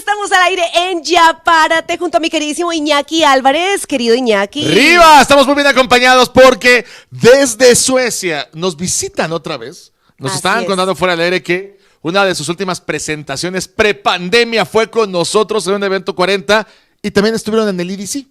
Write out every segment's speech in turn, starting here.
estamos al aire en Ya Párate junto a mi queridísimo Iñaki Álvarez. Querido Iñaki. ¡Riva! Estamos muy bien acompañados porque desde Suecia nos visitan otra vez. Nos estaban contando fuera del aire que una de sus últimas presentaciones prepandemia fue con nosotros en un evento 40 y también estuvieron en el EDC.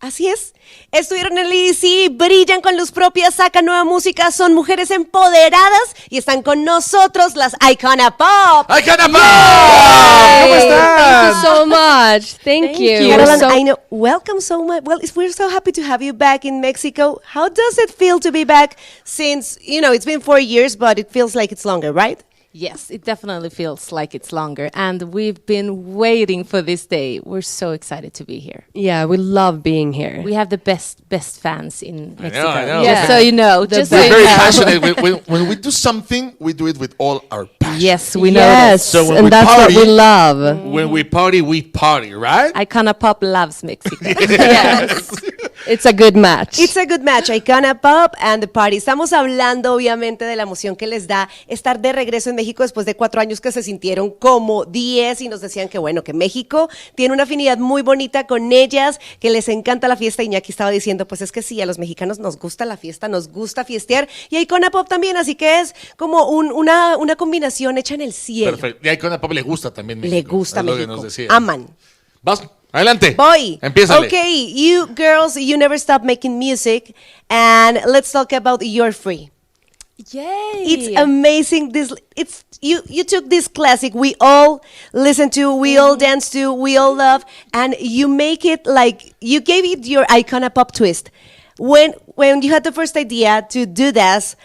Así es, estuvieron en el EDC, brillan con luz propia, sacan nueva música, son mujeres empoderadas y están con nosotros las Icona Pop. ¡Icona Pop! Yay! ¿Cómo están? Thank you so much. Thank you. Caroline, I know, welcome so much. Well, we're so happy to have you back in Mexico. How does it feel to be back since, it's been 4 years, but it feels like it's longer, right? Yes, it definitely feels like it's longer. And we've been waiting for this day. We're so excited to be here. Yeah, we love being here. We have the best fans in Mexico. I know. Yeah. Just so you know. We're very passionate. When we do something, we do it with all our passion. Yes, we know yes, that. So when and we that's party, what we love. When we party, right? Icona Pop loves Mexico. Yes. It's a good match. It's a good match, Icona Pop and the party. Estamos hablando obviamente de la emoción que les da estar de regreso en México después de 4 años que se sintieron como 10 y nos decían que bueno, que México tiene una afinidad muy bonita con ellas, que les encanta la fiesta. Iñaki estaba diciendo, pues es que sí, a los mexicanos nos gusta la fiesta, nos gusta fiestear y a Icona Pop también, así que es como una combinación hecha en el cielo. Perfecto. Y a Icona Pop le gusta también México. Le gusta es lo México, que nos decía. aman. Vas, adelante. Voy. Empiézale. Okay, you girls, you never stop making music, and let's talk about You're Free. Yay! It's amazing. You took this classic we all listen to, we all dance to, we all love, and you make it like you gave it your Icona Pop twist. When you had the first idea to do this,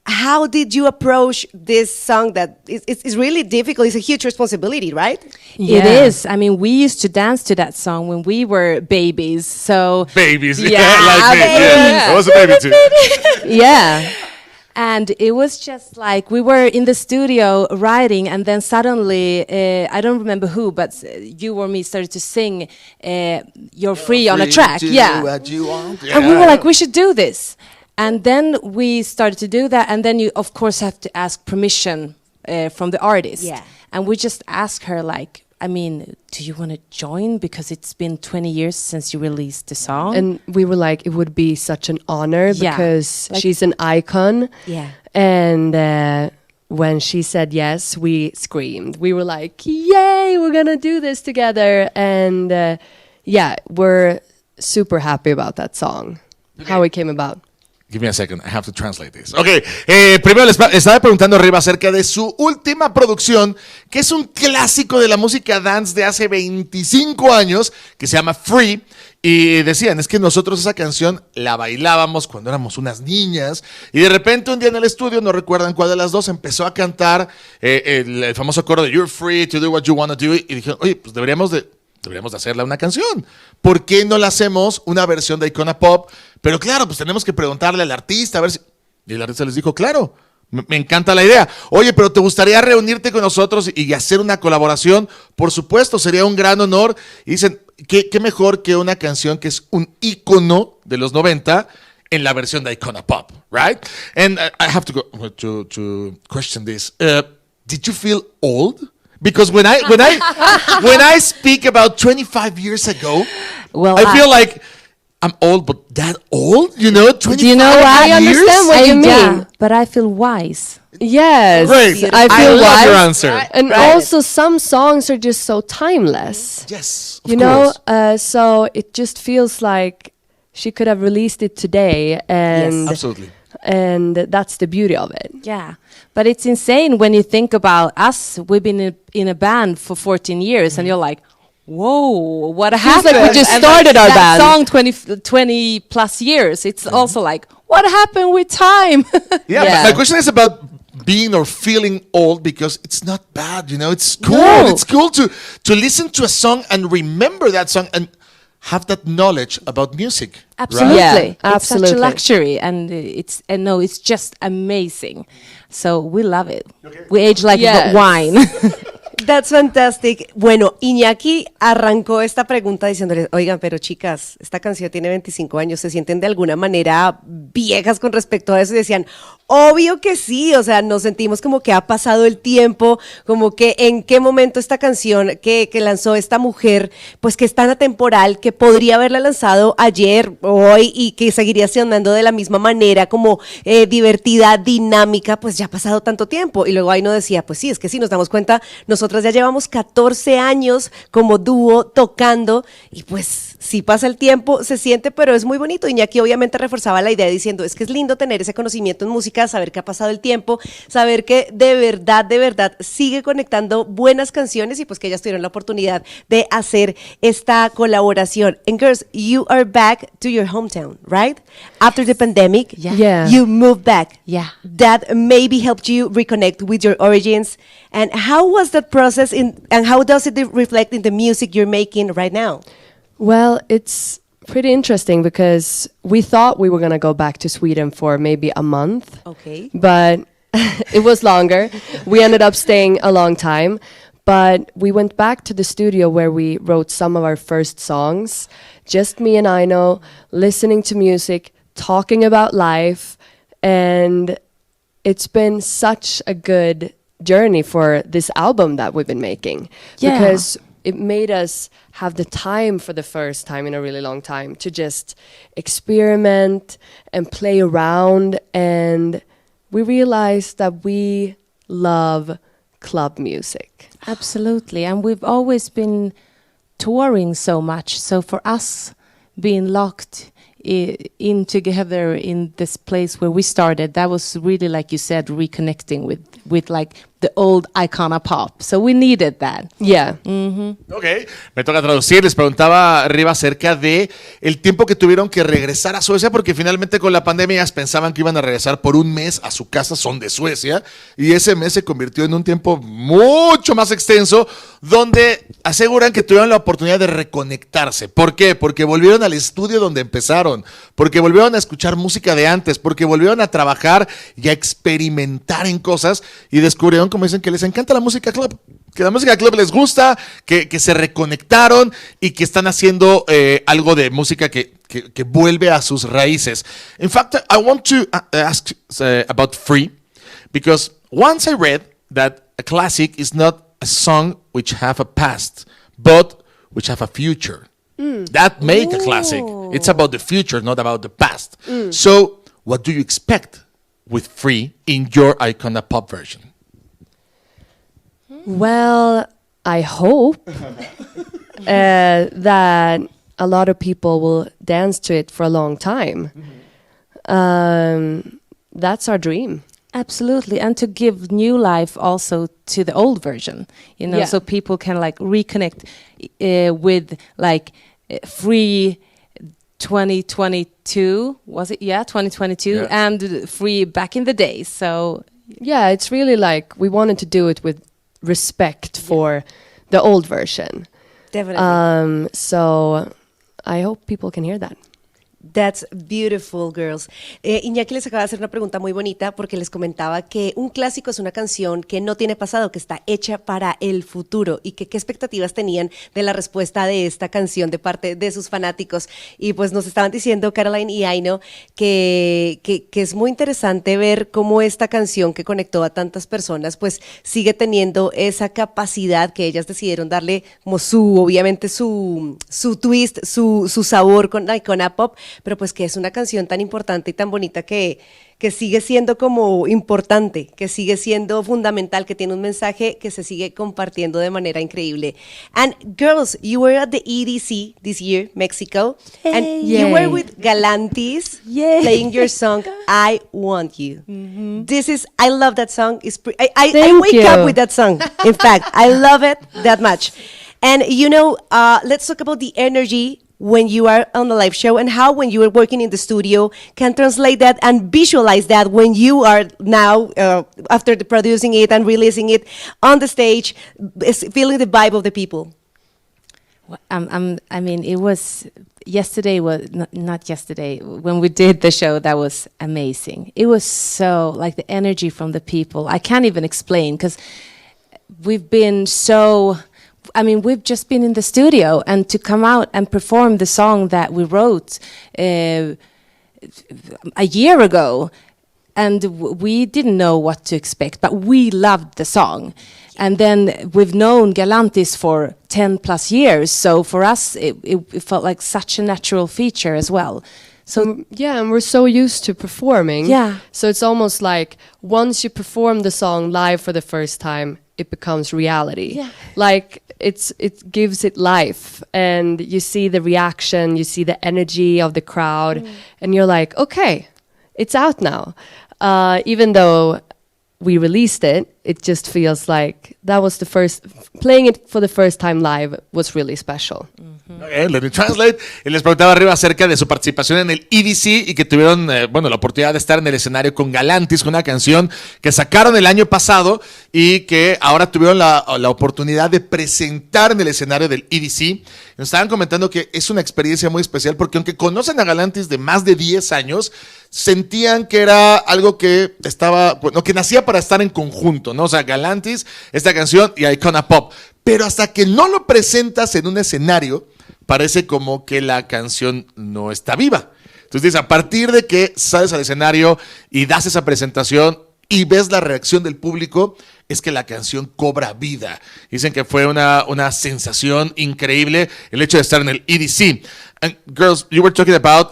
how did you approach this song that it's really difficult? It's a huge responsibility, right? Yeah. It is. I mean, we used to dance to that song when we were babies. So Babies. Yeah, like me. Yeah. I was a baby too. Yeah. And it was just like we were in the studio writing, and then suddenly, I don't remember who, but you or me started to sing You're Free on a track. Yeah. What you want. And we were like, we should do this. And then we started to do that, and then you, of course, have to ask permission from the artist. Yeah. And we just asked her, like, I mean, do you want to join? Because it's been 20 years since you released the song. And we were like, it would be such an honor because like, she's an icon. Yeah. And when she said yes, we screamed. We were like, yay, we're going to do this together. And yeah, we're super happy about that song, how it came about. Give me a second, I have to translate this. Ok, primero les estaba preguntando arriba acerca de su última producción, que es un clásico de la música dance de hace 25 años, que se llama Free. Y decían, es que nosotros esa canción la bailábamos cuando éramos unas niñas. Y de repente un día en el estudio, no recuerdan cuál de las dos, empezó a cantar el famoso coro de You're free to do what you want to do. Y dijeron, oye, pues deberíamos de hacerla una canción. ¿Por qué no la hacemos una versión de Icona Pop? Pero claro, pues tenemos que preguntarle al artista a ver si... Y el artista les dijo, claro, me encanta la idea. Oye, pero ¿te gustaría reunirte con nosotros y hacer una colaboración? Por supuesto, sería un gran honor. Y dicen, ¿qué mejor que una canción que es un ícono de los 90 en la versión de Icona Pop, right? And I have to go to question this. Did you feel old? Because when I speak about 25 years ago, well, I feel like I'm old, but that old, 25 Do you know what? I understand what you mean. Yeah, but I feel wise. Yes, Great. I feel love wise. your answer. And also, some songs are just so timeless. Yes, You know, so it just feels like she could have released it today, and Absolutely. and that's the beauty of it. Yeah, but it's insane when you think about us. We've been in a band for 14 years, and you're like, whoa, what Feels happened? like we just And started our that band. song 20 plus years. It's also like, what happened with time? Yeah, Yeah. my question is about being or feeling old, because it's not bad, it's cool. No. It's cool to listen to a song and remember that song and have that knowledge about music. Absolutely, Yeah, it's such absolutely. a luxury, and it's just amazing. So we love it. We age like Yes. wine. That's fantastic. Bueno, Iñaki arrancó esta pregunta diciéndoles, oigan, pero chicas, esta canción tiene 25 años, ¿se sienten de alguna manera viejas con respecto a eso? Y decían, Obvio que sí, o sea, nos sentimos como que ha pasado el tiempo, como que en qué momento esta canción que lanzó esta mujer, pues que es tan atemporal, que podría haberla lanzado ayer, hoy, y que seguiría sonando de la misma manera, como divertida, dinámica, pues ya ha pasado tanto tiempo. Y luego ahí nos decía, pues sí, es que si nos damos cuenta, nosotras ya llevamos 14 años como dúo tocando, y pues sí pasa el tiempo, se siente, pero es muy bonito. Iñaki obviamente reforzaba la idea diciendo, es que es lindo tener ese conocimiento en música, saber que ha pasado el tiempo, saber que de verdad sigue conectando buenas canciones, y pues que ellas tuvieron la oportunidad de hacer esta colaboración. And girls, you are back to your hometown, right? After the pandemic, Yeah. you moved back. Yeah. That maybe helped you reconnect with your origins. And how was that process and how does it reflect in the music you're making right now? Well, it's pretty interesting because we thought we were going to go back to Sweden for maybe a month. Okay. But it was longer. We ended up staying a long time. But we went back to the studio where we wrote some of our first songs. Just me and Ino, listening to music, talking about life. And it's been such a good journey for this album that we've been making. Yeah. Because it made us have the time for the first time in a really long time to just experiment and play around. And we realized that we love club music. Absolutely. And we've always been touring so much. So for us, being locked in together in this place where we started, that was really, like you said, reconnecting with like the old Icona Pop. So we needed that. Yeah. Ok, me toca traducir. Les preguntaba arriba acerca de el tiempo que tuvieron que regresar a Suecia, porque finalmente con la pandemia ellas pensaban que iban a regresar por un mes a su casa, son de Suecia, y ese mes se convirtió en un tiempo mucho más extenso, donde aseguran que tuvieron la oportunidad de reconectarse. ¿Por qué? Porque volvieron al estudio donde empezaron, porque volvieron a escuchar música de antes, porque volvieron a trabajar y a experimentar en cosas, y descubrieron, como dicen, que les encanta la música club, que la música club les gusta, que se reconectaron y que están haciendo algo de música que vuelve a sus raíces. In fact, I want to ask about Free, because once I read that a classic is not a song which have a past, but which have a future. That make a classic. It's about the future, not about the past. So, what do you expect with Free in your Icona Pop version? Well, I hope that a lot of people will dance to it for a long time. That's our dream. Absolutely. And to give new life also to the old version, you know, Yeah. so people can like reconnect with like Free 2022, was it? Yeah, 2022, Yeah. and Free back in the days. So Yeah, it's really like we wanted to do it with respect for the old version. Definitely. So I hope people can hear that. That's beautiful, girls. Iñaki les acaba de hacer una pregunta muy bonita porque les comentaba que un clásico es una canción que no tiene pasado, que está hecha para el futuro, y que qué expectativas tenían de la respuesta de esta canción de parte de sus fanáticos. Y pues nos estaban diciendo Caroline y Aino que es muy interesante ver cómo esta canción que conectó a tantas personas pues sigue teniendo esa capacidad, que ellas decidieron darle como obviamente su twist, su sabor con Icona Pop, pero pues que es una canción tan importante y tan bonita que sigue siendo como importante, que sigue siendo fundamental, que tiene un mensaje que se sigue compartiendo de manera increíble. And girls, you were at the EDC this year, Mexico, and you were with Galantis playing your song, I Want You. I love that song. I Thank wake you. up with that song. In fact, I love it that much. And you know, let's talk about the energy when you are on the live show, and how when you are working in the studio can translate that and visualize that when you are now after producing it and releasing it on the stage, feeling the vibe of the people. I mean, it was yesterday, was not yesterday, when we did the show, that was amazing. It was so, like, the energy from the people, I can't even explain, because we've been so, I mean, we've just been in the studio, and to come out and perform the song that we wrote a year ago, And we didn't know what to expect, but we loved the song. And then we've known Galantis for 10 plus years, so for us it felt like such a natural feature as well. So yeah, and we're so used to performing. Yeah. So it's almost like once you perform the song live for the first time, it becomes reality. Yeah. Like it gives it life, and you see the reaction, you see the energy of the crowd, and you're like, okay, it's out now. Even though we released it, it just feels like that was playing it for the first time live was really special. Okay, let me translate. Y les preguntaba arriba acerca de su participación en el EDC y que tuvieron, la oportunidad de estar en el escenario con Galantis, con una canción que sacaron el año pasado y que ahora tuvieron la oportunidad de presentar en el escenario del EDC. Nos estaban comentando que es una experiencia muy especial porque aunque conocen a Galantis de más de 10 años, sentían que era algo que que nacía para estar en conjunto, ¿no? O sea, Galantis, esta canción y Icona Pop. Pero hasta que no lo presentas en un escenario, parece como que la canción no está viva. Entonces, a partir de que sales al escenario y das esa presentación y ves la reacción del público, es que la canción cobra vida. Dicen que fue una sensación increíble el hecho de estar en el EDC. And girls, you were talking about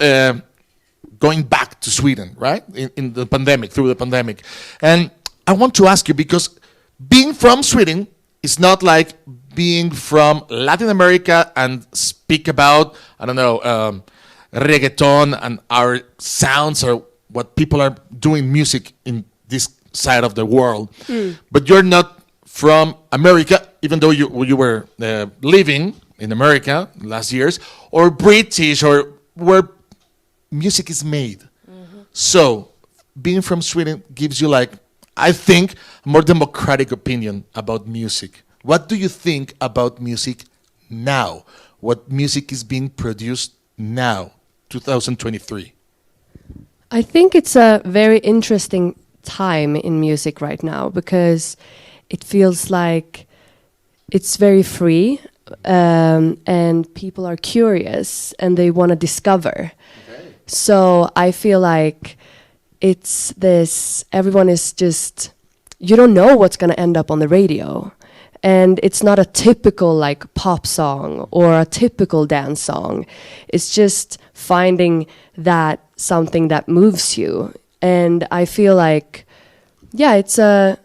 going back to Sweden, right? In the pandemic, through the pandemic. And I want to ask you, because being from Sweden is not like being from Latin America and speak about, I don't know, reggaeton and our sounds or what people are doing music in this side of the world. But you're not from America, even though you were living in America last years, or British, or where music is made. So being from Sweden gives you, like, I think, a more democratic opinion about music. What do you think about music now? What music is being produced now, 2023? I think it's a very interesting time in music right now because it feels like it's very free, and people are curious and they want to discover. Okay. So I feel like it's this, everyone is just, you don't know what's going to end up on the radio. And it's not a typical like pop song or a typical dance song. It's just finding that something that moves you. And I feel like, yeah, it's a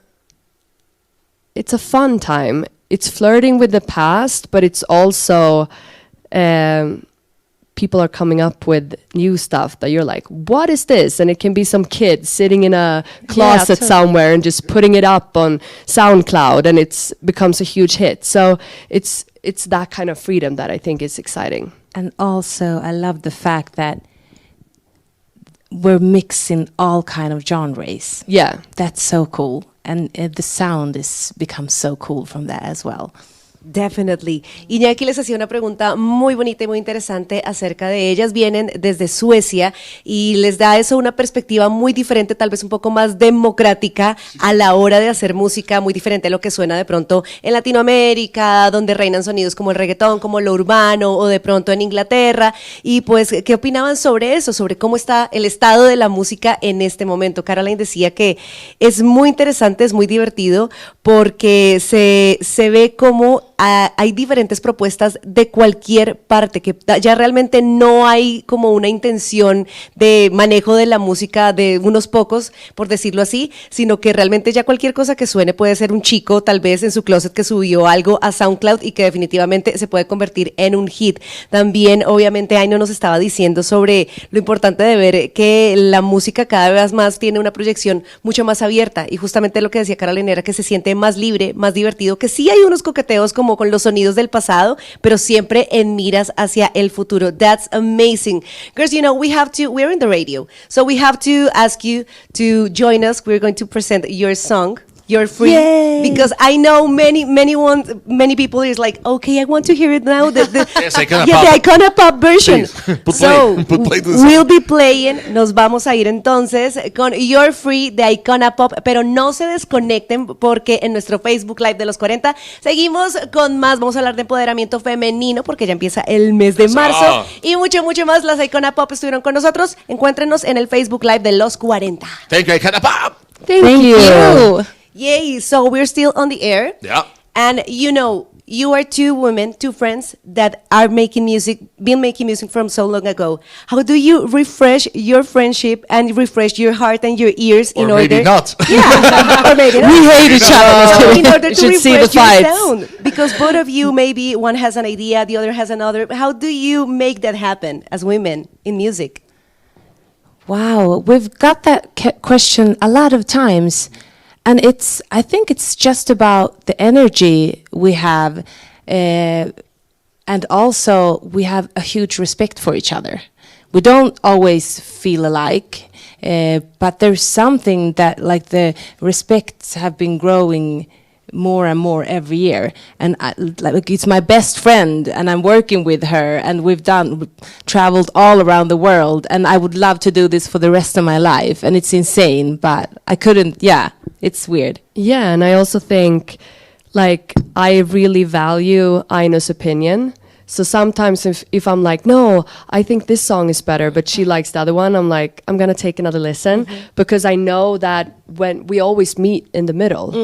fun time. It's flirting with the past, but it's also people are coming up with new stuff that you're like, what is this? And it can be some kid sitting in a closet somewhere and just putting it up on SoundCloud, and it becomes a huge hit. So it's that kind of freedom that I think is exciting. And also, I love the fact that we're mixing all kind of genres. Yeah. That's so cool. And the sound becomes so cool from that as well. Definitely. Iñaki les hacía una pregunta muy bonita y muy interesante acerca de ellas. Vienen desde Suecia y les da eso una perspectiva muy diferente, tal vez un poco más democrática a la hora de hacer música, muy diferente a lo que suena de pronto en Latinoamérica, donde reinan sonidos como el reggaetón, como lo urbano, o de pronto en Inglaterra. Y pues, ¿qué opinaban sobre eso? Sobre cómo está el estado de la música en este momento. Caroline decía que es muy interesante, es muy divertido, porque se ve como hay diferentes propuestas de cualquier parte, que ya realmente no hay como una intención de manejo de la música de unos pocos, por decirlo así, sino que realmente ya cualquier cosa que suene puede ser un chico tal vez en su closet que subió algo a SoundCloud y que definitivamente se puede convertir en un hit. También obviamente Aino nos estaba diciendo sobre lo importante de ver que la música cada vez más tiene una proyección mucho más abierta, y justamente lo que decía Carolina era que se siente más libre, más divertido, que sí hay unos coqueteos como con los sonidos del pasado, pero siempre en miras hacia el futuro. That's amazing. Girls, you know, we're in the radio, so we have to ask you to join us. We're going to present your song. You're free. Yay. Because I know many people is like, okay, I want to hear it now. Yes, Icona the Pop. Icona Pop version. Please, put So play. Put play to the song. we'll be playing. Nos vamos a ir entonces con You're Free de Icona Pop, pero no se desconecten porque en nuestro Facebook Live de los 40 seguimos con más. Vamos a hablar de empoderamiento femenino porque ya empieza el mes de Eso. marzo y mucho más. Las Icona Pop estuvieron con nosotros. Encuéntrenos en el Facebook Live de los 40. Thank you, Icona Pop. Thank you. Yay, so we're still on the air. Yeah. And you are two women, two friends that are making music from so long ago. How do you refresh your friendship and refresh your heart and your ears in Or order? maybe not. Yeah, or maybe not. We hate each other. In order You to should see the refresh your fights. sound. Because both of you, maybe one has an idea, the other has another. How do you make that happen as women in music? Wow, we've got that question a lot of times. And I think it's just about the energy we have. And also we have a huge respect for each other. We don't always feel alike, but there's something that like the respects have been growing more and more every year, and like it's my best friend and I'm working with her and we've traveled all around the world, and I would love to do this for the rest of my life, and it's insane, but I couldn't. Yeah, it's weird. Yeah, and I also think, like, I really value Aino's opinion. So sometimes if I'm like, no, I think this song is better, but she likes the other one, I'm like, I'm going to take another listen, because I know that when we always meet in the middle.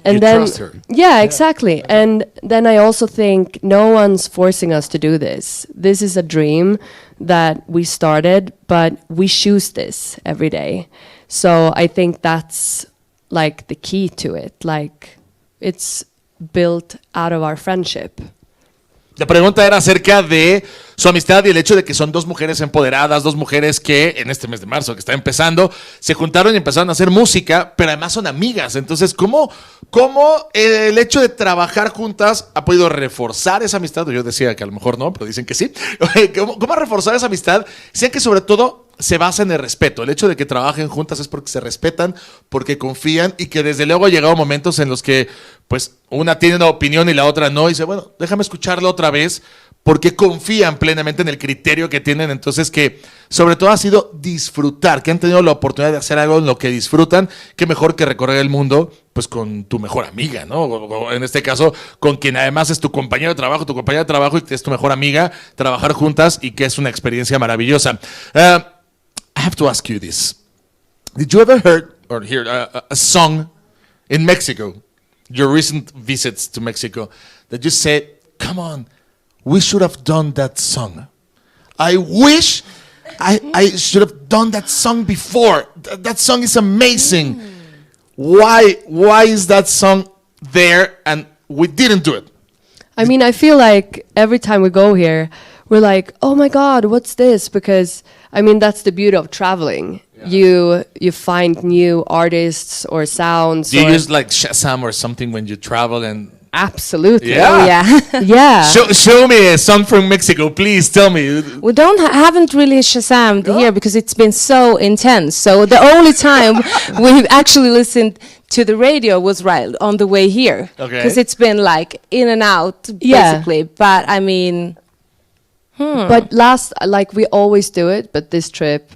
And You then, trust her. Yeah, exactly. And then I also think no one's forcing us to do this. This is a dream that we started, but we choose this every day. So I think that's like the key to it. Like, it's built out of our friendship. La pregunta era acerca de su amistad y el hecho de que son dos mujeres empoderadas, dos mujeres que en este mes de marzo que está empezando, se juntaron y empezaron a hacer música, pero además son amigas. Entonces, ¿cómo el hecho de trabajar juntas ha podido reforzar esa amistad? Yo decía que a lo mejor no, pero dicen que sí. ¿Cómo reforzar esa amistad? Sé que sobre todo se basa en el respeto. El hecho de que trabajen juntas es porque se respetan, porque confían, y que desde luego ha llegado momentos en los que pues una tiene una opinión y la otra no, y dice, bueno, déjame escucharla otra vez, porque confían plenamente en el criterio que tienen. Entonces, que sobre todo ha sido disfrutar, que han tenido la oportunidad de hacer algo en lo que disfrutan. Qué mejor que recorrer el mundo pues con tu mejor amiga, ¿no? O en este caso, con quien además es tu compañero de trabajo y que es tu mejor amiga, trabajar juntas, y que es una experiencia maravillosa. I have to ask you this. Did you ever hear a song in Mexico, your recent visits to Mexico, that you said, come on, we should have done that song? I wish I should have done that song before. That song is amazing. Why is that song there and we didn't do it? I mean, I feel like every time we go here, we're like, oh my God, what's this? Because, I mean, that's the beauty of traveling. Yeah. You find new artists or sounds. Do you use like Shazam or something when you travel? And Absolutely. Yeah. Oh, yeah. Yeah. show me a song from Mexico, please. Tell me. We haven't really Shazammed here because it's been so intense. So the only time we've actually listened to the radio was right on the way here. Okay. Because it's been like in and out, Yeah. basically. But I mean... But we always do it, but this trip,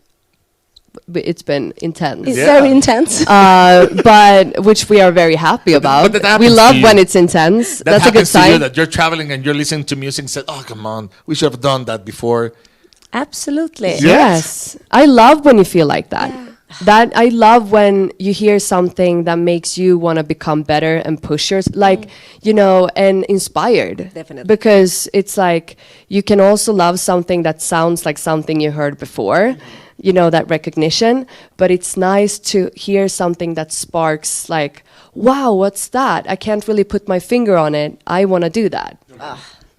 it's been intense. It's Yeah. very intense. But which we are very happy about. but that We happens love to you. when it's intense. That That's a good happens to you, sign. that you're traveling and you're listening to music and said, oh, come on, we should have done that before. Absolutely. Yeah. Yes. I love when you feel like that. That I love when you hear something that makes you want to become better and push yourself, like, and inspired. Definitely. Because it's like you can also love something that sounds like something you heard before, that recognition. But it's nice to hear something that sparks like, wow, what's that? I can't really put my finger on it. I want to do that.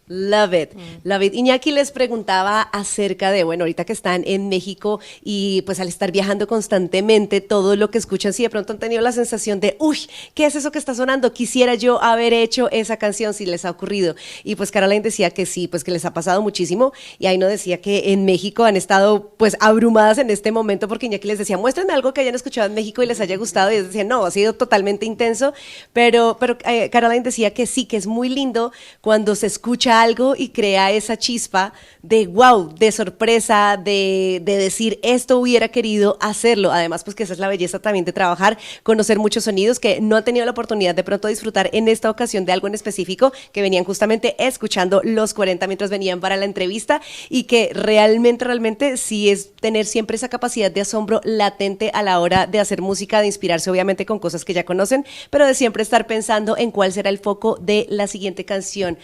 Love it, love it. Iñaki les preguntaba acerca de, bueno, ahorita que están en México y pues al estar viajando constantemente, todo lo que escuchan, si de pronto han tenido la sensación de, uy, ¿qué es eso que está sonando? Quisiera yo haber hecho esa canción, si les ha ocurrido. Y pues Caroline decía que sí, pues que les ha pasado muchísimo. Y Aino decía que en México han estado pues abrumadas en este momento porque Iñaki les decía, muéstrenme algo que hayan escuchado en México y les haya gustado. Y ellos decían, no, ha sido totalmente intenso. Pero Caroline decía que sí, que es muy lindo cuando se escucha algo y crea esa chispa de wow, de sorpresa, de decir esto hubiera querido hacerlo. Además, pues que esa es la belleza también de trabajar, conocer muchos sonidos que no han tenido la oportunidad de pronto disfrutar en esta ocasión de algo en específico, que venían justamente escuchando los 40 mientras venían para la entrevista y que realmente sí es tener siempre esa capacidad de asombro latente a la hora de hacer música, de inspirarse obviamente con cosas que ya conocen, pero de siempre estar pensando en cuál será el foco de la siguiente canción.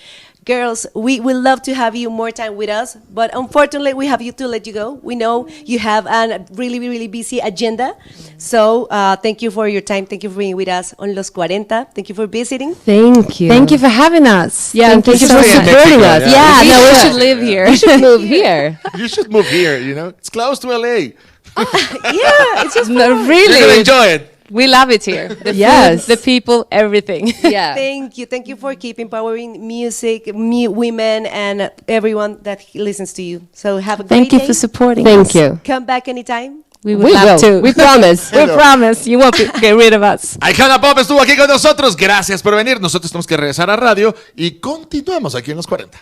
Girls, we would love to have you more time with us, but unfortunately we have to let you go. We know you have a really busy agenda. So thank you for your time. Thank you for being with us on Los 40. Thank you for visiting. Thank you. Thank you for having us. Yeah, thank you for Yeah. supporting us. Yeah, We no, we should. should live here. We should move here. You should move here, you know? It's close to LA. Yeah, it's just No, You're gonna really, enjoy it. we love it here. The Yes. food, the people, everything. Yeah. Thank you for keeping powering music, women, and everyone that listens to you. So have a great Thank you day. for supporting Thank us. you. Come back anytime. We would We love will. to. We promise. We promise you won't get rid of us. Icona Pop estuvo aquí con nosotros. Gracias por venir. Nosotros tenemos que regresar a radio y continuamos aquí en Los 40.